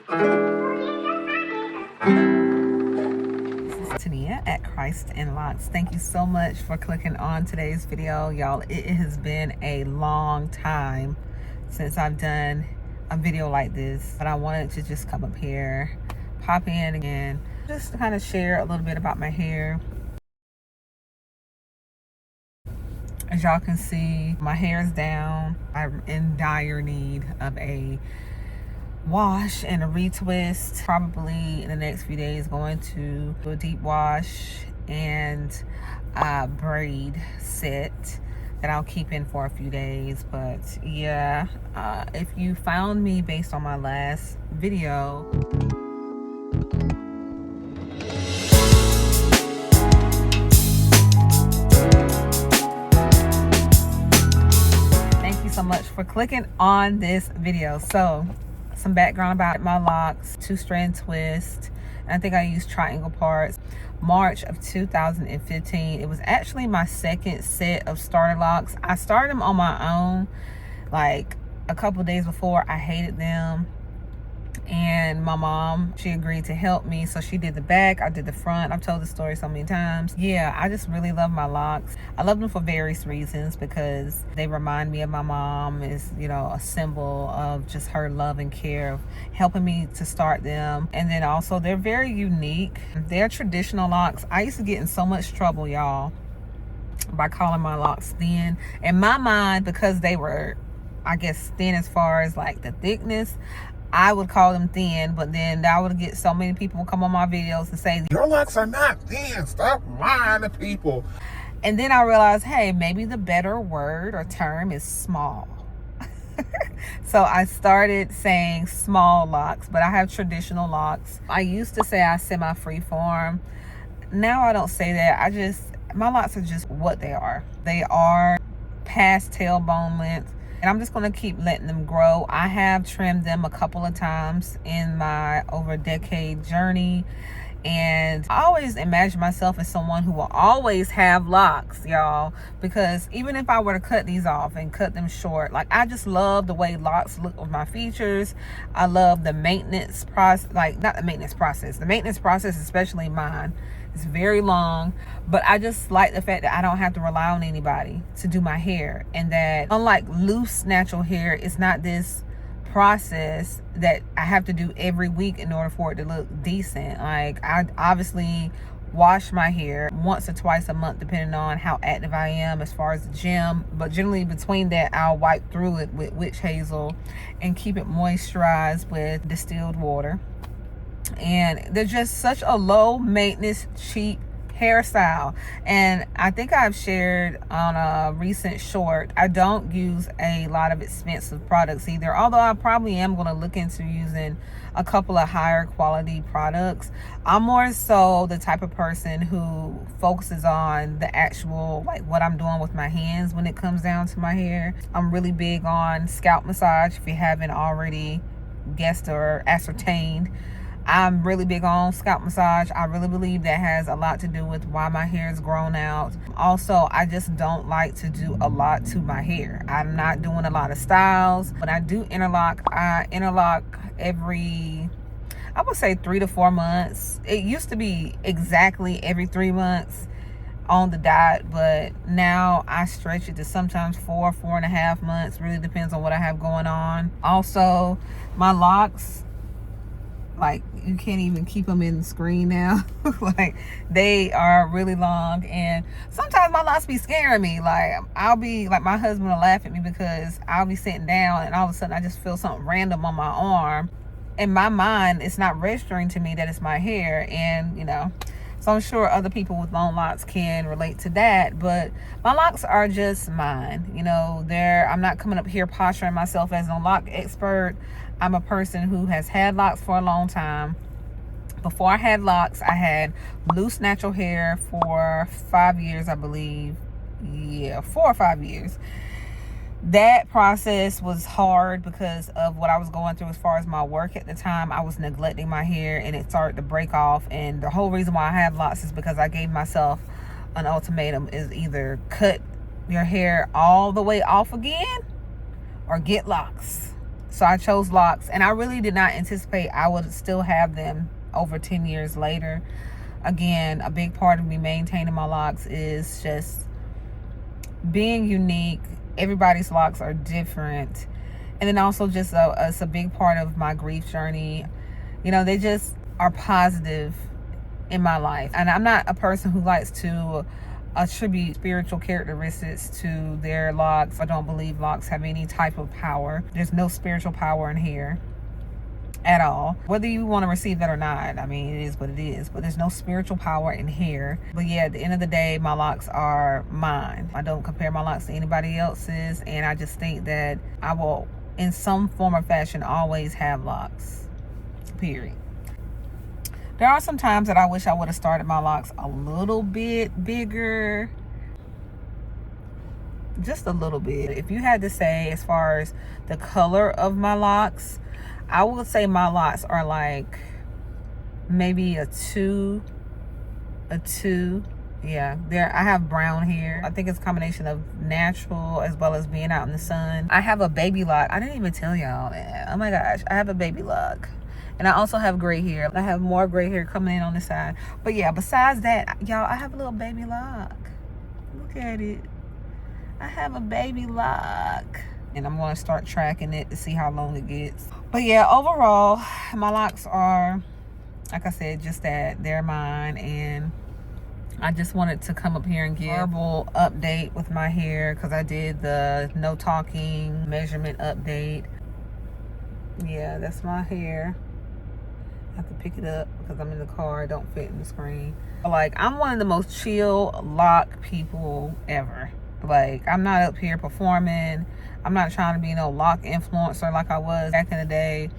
Tania at Christ in Locs. Thank you so much for clicking on today's video, y'all. It has been a long time since I've done a video like this, but I wanted to just come up here, pop in again, just to kind of share a little bit about my hair. As y'all can see, my hair is down. I'm in dire need of a wash and a retwist. Probably in the next few days going to do a deep wash and a braid set that I'll keep in for a few days. But yeah, if you found me based on my last video, thank you so much for clicking on this video. So some background about my locks: 2-strand twist, and I think I used triangle parts. March of 2015. It was actually my second set of starter locks. I started them on my own like a couple days before. I hated them, and my mom, she agreed to help me, so she did the back, I did the front. I've told the story so many times. Yeah, I just really love my locks. I love them for various reasons, because they remind me of my mom. Is, you know, a symbol of just her love and care of helping me to start them. And then also they're very unique. They're traditional locks. I used to get in so much trouble, y'all, by calling my locks thin. In my mind, because they were, I guess, thin as far as like the thickness, I would call them thin. But then I would get so many people come on my videos and say, your locks are not thin, stop lying to people. And then I realized, hey, maybe the better word or term is small. So I started saying small locks, but I have traditional locks. I used to say I semi-freeform. Now I don't say that. My locks are just what they are. They are past tailbone length, and I'm just going to keep letting them grow. I have trimmed them a couple of times in my over a decade journey, and I always imagine myself as someone who will always have locks, y'all, because even if I were to cut these off and cut them short, like, I just love the way locks look with my features. I love the maintenance process, like, not the maintenance process, especially mine, it's very long, but I just like the fact that I don't have to rely on anybody to do my hair, and that unlike loose natural hair, it's not this process that I have to do every week in order for it to look decent. Like, I obviously wash my hair once or twice a month depending on how active I am as far as the gym, but generally between that I'll wipe through it with witch hazel and keep it moisturized with distilled water. And they're just such a low maintenance, cheap hairstyle. And I think I've shared on a recent short, I don't use a lot of expensive products either, although I probably am going to look into using a couple of higher quality products. I'm more so the type of person who focuses on the actual, like, what I'm doing with my hands when it comes down to my hair. I'm really big on scalp massage, if you haven't already guessed or ascertained. I'm really big on scalp massage. I really believe that has a lot to do with why my hair is grown out. Also, I just don't like to do a lot to my hair. I'm not doing a lot of styles. When I do interlock, I interlock every, I would say 3 to 4 months. It used to be exactly every 3 months on the dot, but now I stretch it to sometimes 4.5 months. Really depends on what I have going on. Also, my locks, like, you can't even keep them in the screen now. Like, they are really long, and sometimes my locks be scaring me. Like, I'll be like, my husband will laugh at me because I'll be sitting down and all of a sudden I just feel something random on my arm. In my mind, it's not registering to me that it's my hair, and you know, so I'm sure other people with long locks can relate to that. But my locks are just mine. You know, I'm not coming up here posturing myself as a lock expert. I'm a person who has had locks for a long time. Before I had locks, I had loose natural hair for 5 years, I believe. Yeah, 4 or 5 years. That process was hard because of what I was going through as far as my work at the time. I was neglecting my hair and it started to break off. And the whole reason why I have locks is because I gave myself an ultimatum: is either cut your hair all the way off again or get locks. So I chose locks, and I really did not anticipate I would still have them over 10 years later. Again, a big part of me maintaining my locks is just being unique. Everybody's locks are different. And then also just it's a big part of my grief journey. You know, they just are positive in my life. And I'm not a person who likes to attribute spiritual characteristics to their locks. I don't believe locks have any type of power. There's no spiritual power in hair at all, whether you want to receive that or not. I mean, it is what it is, but there's no spiritual power in hair. But yeah, at the end of the day, my locks are mine. I don't compare my locks to anybody else's, and I just think that I will, in some form or fashion, always have locks, period. There are some times that I wish I would have started my locks a little bit bigger, just a little bit. If you had to say, as far as the color of my locks, I would say my locks are like maybe a two. Yeah, I have brown hair. I think it's a combination of natural as well as being out in the sun. I have a baby lock. I didn't even tell y'all that. Oh my gosh, I have a baby lock. And I also have gray hair. I have more gray hair coming in on the side. But yeah, besides that, y'all, I have a little baby lock. Look at it. I have a baby lock. And I'm going to start tracking it to see how long it gets. But yeah, overall, my locks are, like I said, just that. They're mine. And I just wanted to come up here and give a verbal update with my hair, because I did the no talking measurement update. Yeah, that's my hair. I have to pick it up because I'm in the car. It don't fit in the screen. Like, I'm one of the most chill lock people ever. Like, I'm not up here performing. I'm not trying to be no lock influencer like I was back in the day.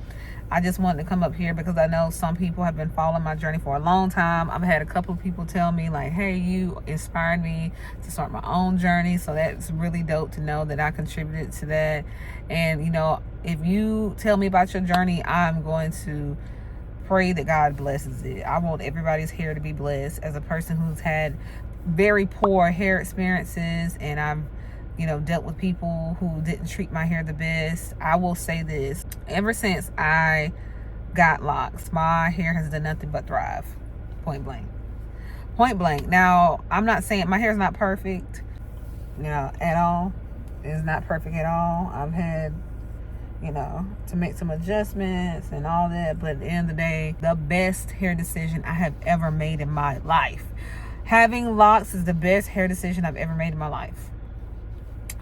I just wanted to come up here because I know some people have been following my journey for a long time. I've had a couple of people tell me like, hey, you inspired me to start my own journey. So that's really dope to know that I contributed to that. And, you know, if you tell me about your journey, I'm going to pray that God blesses it. I want everybody's hair to be blessed. As a person who's had very poor hair experiences, and I've, you know, dealt with people who didn't treat my hair the best, I will say this: ever since I got locks, my hair has done nothing but thrive. Point blank. Now, I'm not saying my hair is not perfect, you know, at all. It's not perfect at all. I've had, you know, to make some adjustments and all that, but at the end of the day, the best hair decision I have ever made in my life. Having locks is the best hair decision I've ever made in my life.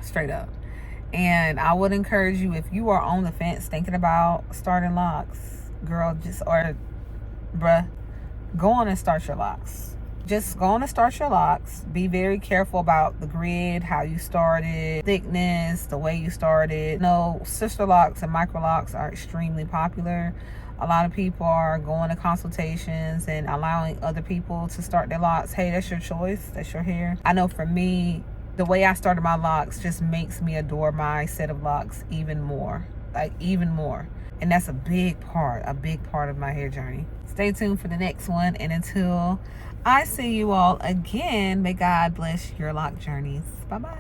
Straight up. And I would encourage you, if you are on the fence thinking about starting locks, girl, bruh, go on and start your locks. Just go on and start your locks. Be very careful about the grid, how you started, thickness, the way you started. No, sister locks and micro locks are extremely popular. A lot of people are going to consultations and allowing other people to start their locks. Hey, that's your choice. That's your hair. I know for me, the way I started my locks just makes me adore my set of locks even more. Like, even more. And that's a big part of my hair journey. Stay tuned for the next one. And until I see you all again, may God bless your lock journeys. Bye-bye.